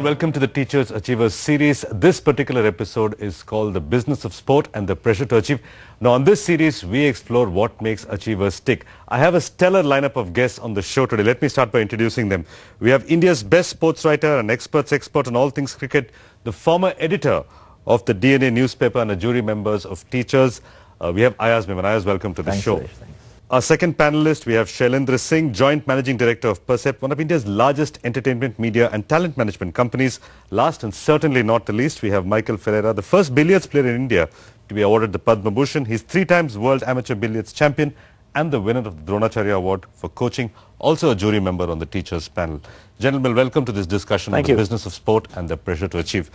welcome to the Teachers Achievers series. This particular episode is called The Business of Sport and the Pressure to Achieve. Now on this series, we explore what makes achievers tick. I have a stellar lineup of guests on the show today. Let me start by introducing them. We have India's best sports writer and expert on all things cricket, the former editor of the DNA newspaper and a jury members of teachers. We have Ayaz Menon. Ayaz, welcome to the show. Thanks. Our second panelist, we have Shailendra Singh, Joint Managing Director of Percept, one of India's largest entertainment, media and talent management companies. Last and certainly not the least, we have Michael Ferreira, the first billiards player in India to be awarded the Padma Bhushan. He's 3 times World Amateur Billiards Champion and the winner of the Dronacharya Award for coaching, also a jury member on the teachers panel. Gentlemen, welcome to this discussion on the business of sport and the pressure to achieve.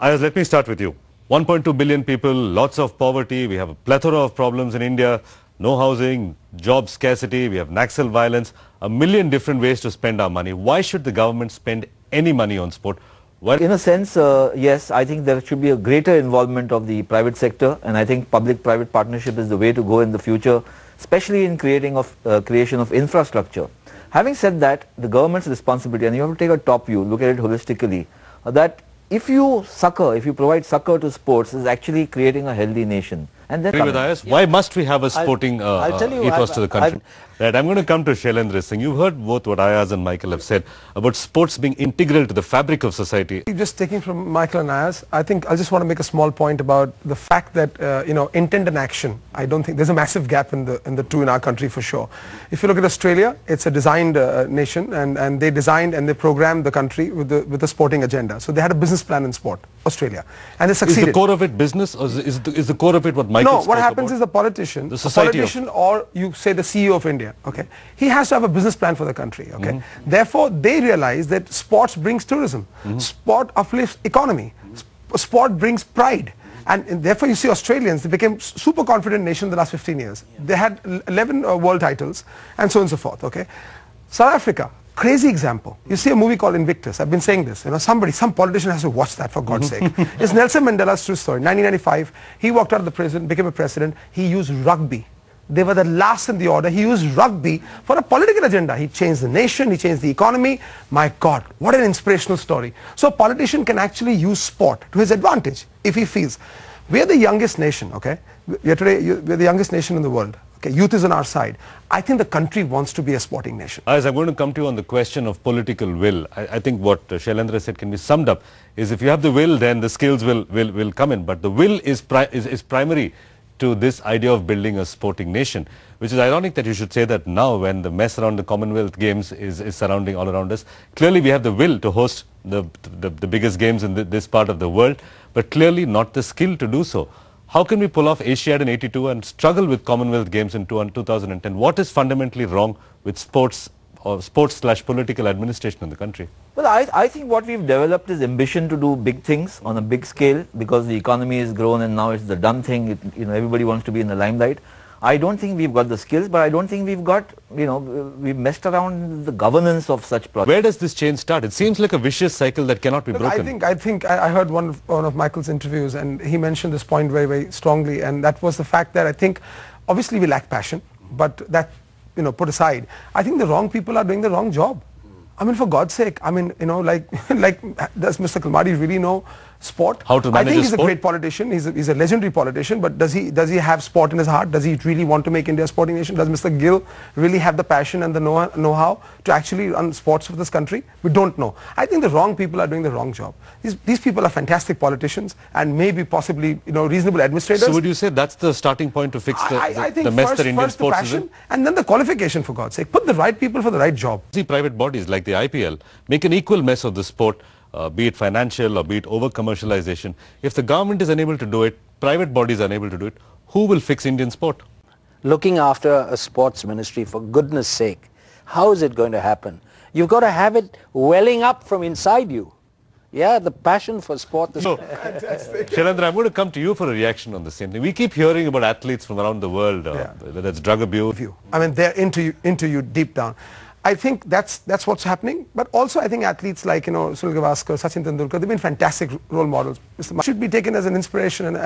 Ayaz, let me start with you. 1.2 billion people, lots of poverty, we have a plethora of problems in India. No housing, job scarcity, we have Naxal violence, a million different ways to spend our money. Why should the government spend any money on sport? Well, in a sense, yes, I think there should be a greater involvement of the private sector, and I think public-private partnership is the way to go in the future, especially in creation of infrastructure. Having said that, the government's responsibility, and you have to take a top view, look at it holistically, that if you provide succor to sports, is actually creating a healthy nation. And agree with Ayaz. Why must we have a sporting ethos to the country? Right, I'm going to come to Shailendra Singh. You've heard both what Ayaz and Michael have said about sports being integral to the fabric of society. Just taking from Michael and Ayaz, I think I just want to make a small point about the fact that intent and action. I don't think there's a massive gap in the two in our country for sure. If you look at Australia, it's a designed nation, and they designed and they programmed the country with the sporting agenda. So they had a business plan in sport, Australia, and they succeeded. Is the core of it business, or is the core of it what Michael No, what happens is a politician, or you say the CEO of India, okay, he has to have a business plan for the country, okay. Therefore, they realize that sports brings tourism, sport uplifts economy, sport brings pride. And therefore, you see Australians, they became super confident nation in the last 15 years. They had 11 world titles and so on and so forth, okay. South Africa, crazy example. You see a movie called Invictus. I've been saying this. Some politician has to watch that, for God's sake. It's Nelson Mandela's true story. 1995, he walked out of the prison, became a president. He used rugby. They were the last in the order. He used rugby for a political agenda. He changed the nation. He changed the economy. My God, what an inspirational story. So a politician can actually use sport to his advantage if he feels. We are the youngest nation, okay? We're the youngest nation in the world. Okay, youth is on our side. I think the country wants to be a sporting nation. As I'm going to come to you on the question of political will, I think what Shailendra said can be summed up is if you have the will, then the skills will come in. But the will is primary to this idea of building a sporting nation, which is ironic that you should say that now when the mess around the Commonwealth Games is surrounding all around us. Clearly we have the will to host the biggest games in this part of the world, but clearly not the skill to do so. How can we pull off Asiad in '82 and struggle with Commonwealth Games in 2010? What is fundamentally wrong with sports/political administration in the country? Well, I think what we've developed is ambition to do big things on a big scale because the economy has grown and now it's the done thing. Everybody wants to be in the limelight. I don't think we've got the skills, but I don't think we've got, we've messed around the governance of such projects. Where does this change start? It seems like a vicious cycle that cannot be broken. I heard one of Michael's interviews, and he mentioned this point very, very strongly, and that was the fact that I think obviously we lack passion, but that, put aside, I think the wrong people are doing the wrong job. I mean, for God's sake, I mean, like does Mr. Kalmadi really know sport? How to manage I think he's sport? a great politician. He's a legendary politician. But does he have sport in his heart? Does he really want to make India a sporting nation? Does Mr. Gill really have the passion and the know-how to actually run sports for this country? We don't know. I think the wrong people are doing the wrong job. These people are fantastic politicians and maybe possibly reasonable administrators. So would you say that's the starting point to fix the mess that Indian sports is in? And then the qualification, for God's sake. Put the right people for the right job. See, private bodies like the IPL make an equal mess of the sport, be it financial or be it over commercialization. If the government is unable to do it, private bodies are unable to do it, who will fix Indian sport? Looking after a sports ministry, for goodness sake, how is it going to happen? You've got to have it welling up from inside you. Yeah, the passion for sport. So, Shailendra, I'm going to come to you for a reaction on the same thing. We keep hearing about athletes from around the world, whether that's drug abuse. I mean, they're into you deep down. I think that's what's happening. But also I think athletes like, Sunil Gavaskar, Sachin Tendulkar, they've been fantastic role models. Mr. should be taken as an inspiration and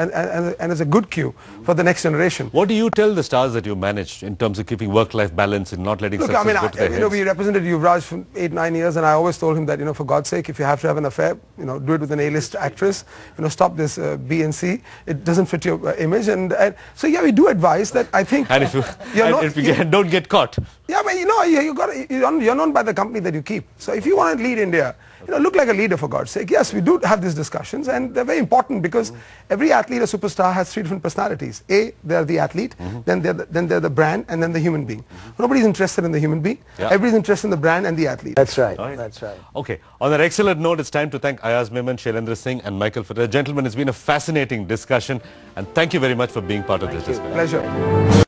as a good cue for the next generation. What do you tell the stars that you manage in terms of keeping work-life balance and not letting success go to their heads? We represented Yuvraj for 8-9 years, and I always told him that, for God's sake, if you have to have an affair, do it with an A-list actress. Stop this B and C. It doesn't fit your image. And so yeah, we do advise that. I think. And if you don't get caught. Yeah, but you're known by the company that you keep. So if you want to lead India, look like a leader, for God's sake. Yes, we do have these discussions, and they're very important because every athlete, a superstar, has 3 different personalities. A, they're the athlete, then they're the brand, and then the human being. Nobody's interested in the human being. Yeah. Everybody's interested in the brand and the athlete. That's right. That's right. Okay. On that excellent note, it's time to thank Ayaz Menon, Shailendra Singh, and Michael Ferreira. Gentlemen, it's been a fascinating discussion, and thank you very much for being part of this discussion. Pleasure.